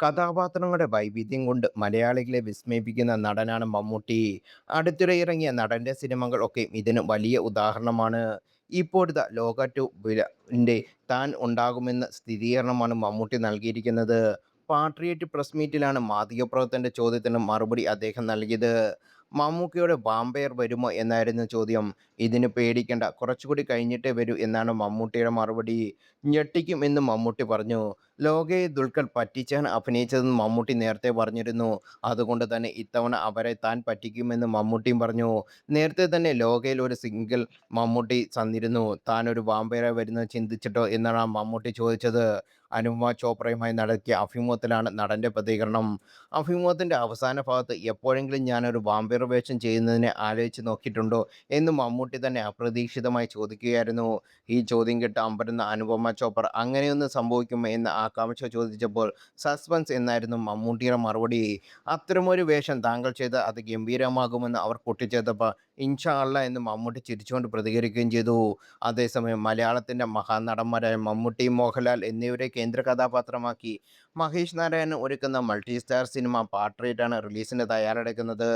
കഥാപാത്രങ്ങളുടെ വൈവിധ്യം കൊണ്ട് മലയാളികളെ വിസ്മയിപ്പിക്കുന്ന നടനാണ് മമ്മൂട്ടി. അടുത്തിടെ ഇറങ്ങിയ നടന്റെ സിനിമകൾ ഒക്കെ ഇതിന് വലിയ ഉദാഹരണമാണ്. ഇപ്പോഴിതാ ലോക ടു ന്റെ താൻ ഉണ്ടാകുമെന്ന സ്ഥിരീകരണമാണ് മമ്മൂട്ടി നൽകിയിരിക്കുന്നത്. പാട്രിയറ്റ് പ്രസ് മീറ്റിലാണ് മാധ്യമപ്രവർത്തകന്റെ ചോദ്യത്തിന് മറുപടി അദ്ദേഹം നൽകിയത്. മമ്മൂക്കയുടെ വാമ്പയർ വരുമോ എന്നായിരുന്നു ചോദ്യം. ഇതിന് പേടിക്കണ്ട, കുറച്ചുകൂടി കഴിഞ്ഞിട്ടേ വരൂ എന്നാണ് മമ്മൂട്ടിയുടെ മറുപടി. ഞെട്ടിക്കും എന്ന് മമ്മൂട്ടി പറഞ്ഞു. ലോകയെ ദുൽഖർ പറ്റിച്ചാണ് അഭിനയിച്ചതെന്ന് മമ്മൂട്ടി നേരത്തെ പറഞ്ഞിരുന്നു. അതുകൊണ്ട് തന്നെ ഇത്തവണ അവരെ താൻ പറ്റിക്കുമെന്ന് മമ്മൂട്ടിയും പറഞ്ഞു. നേരത്തെ തന്നെ ലോകയിൽ ഒരു സിംഗിൾ മമ്മൂട്ടി തന്നിരുന്നു. താനൊരു വാമ്പയറായി വരുന്നത് ചിന്തിച്ചിട്ടോ എന്നാണ് ആ മമ്മൂട്ടി ചോദിച്ചത്. അനുപമ ചോപ്രയുമായി നടത്തിയ അഭിമുഖത്തിലാണ് നടന്റെ പ്രതികരണം. അഭിമുഖത്തിന്റെ അവസാന ഭാഗത്ത് എപ്പോഴെങ്കിലും ഞാനൊരു വാമ്പയർ വേഷം ചെയ്യുന്നതിനെ ആലോചിച്ച് നോക്കിയിട്ടുണ്ടോ എന്ന് മമ്മൂട്ടി തന്നെ അപ്രതീക്ഷിതമായി ചോദിക്കുകയായിരുന്നു. ഈ ചോദ്യം കേട്ട് അമ്പരന്ന അനുപമ ചോപ്ര അങ്ങനെയൊന്നും സംഭവിക്കുമോ എന്ന് ആകാംക്ഷ ചോദിച്ചപ്പോൾ സസ്പെൻസ് എന്നായിരുന്നു മമ്മൂട്ടിയുടെ മറുപടി. അത്തരമൊരു വേഷം താങ്കൾ ചെയ്ത് അത് ഗംഭീരമാകുമെന്ന് അവർ കൂട്ടിച്ചേർത്തപ്പോൾ ഇൻഷാ അള്ളാ എന്ന് മമ്മൂട്ടി ചിരിച്ചുകൊണ്ട് പ്രതികരിക്കുകയും ചെയ്തു. അതേസമയം മലയാളത്തിന്റെ മഹാനടന്മാരായ മമ്മൂട്ടി, മോഹൻലാൽ എന്നിവരെ കേന്ദ്ര കഥാപാത്രമാക്കി മഹേഷ് നാരായണൻ ഒരുക്കുന്ന മൾട്ടി സ്റ്റാർ സിനിമ പാട്രിയറ്റാണ് റിലീസിന് തയ്യാറെടുക്കുന്നത്.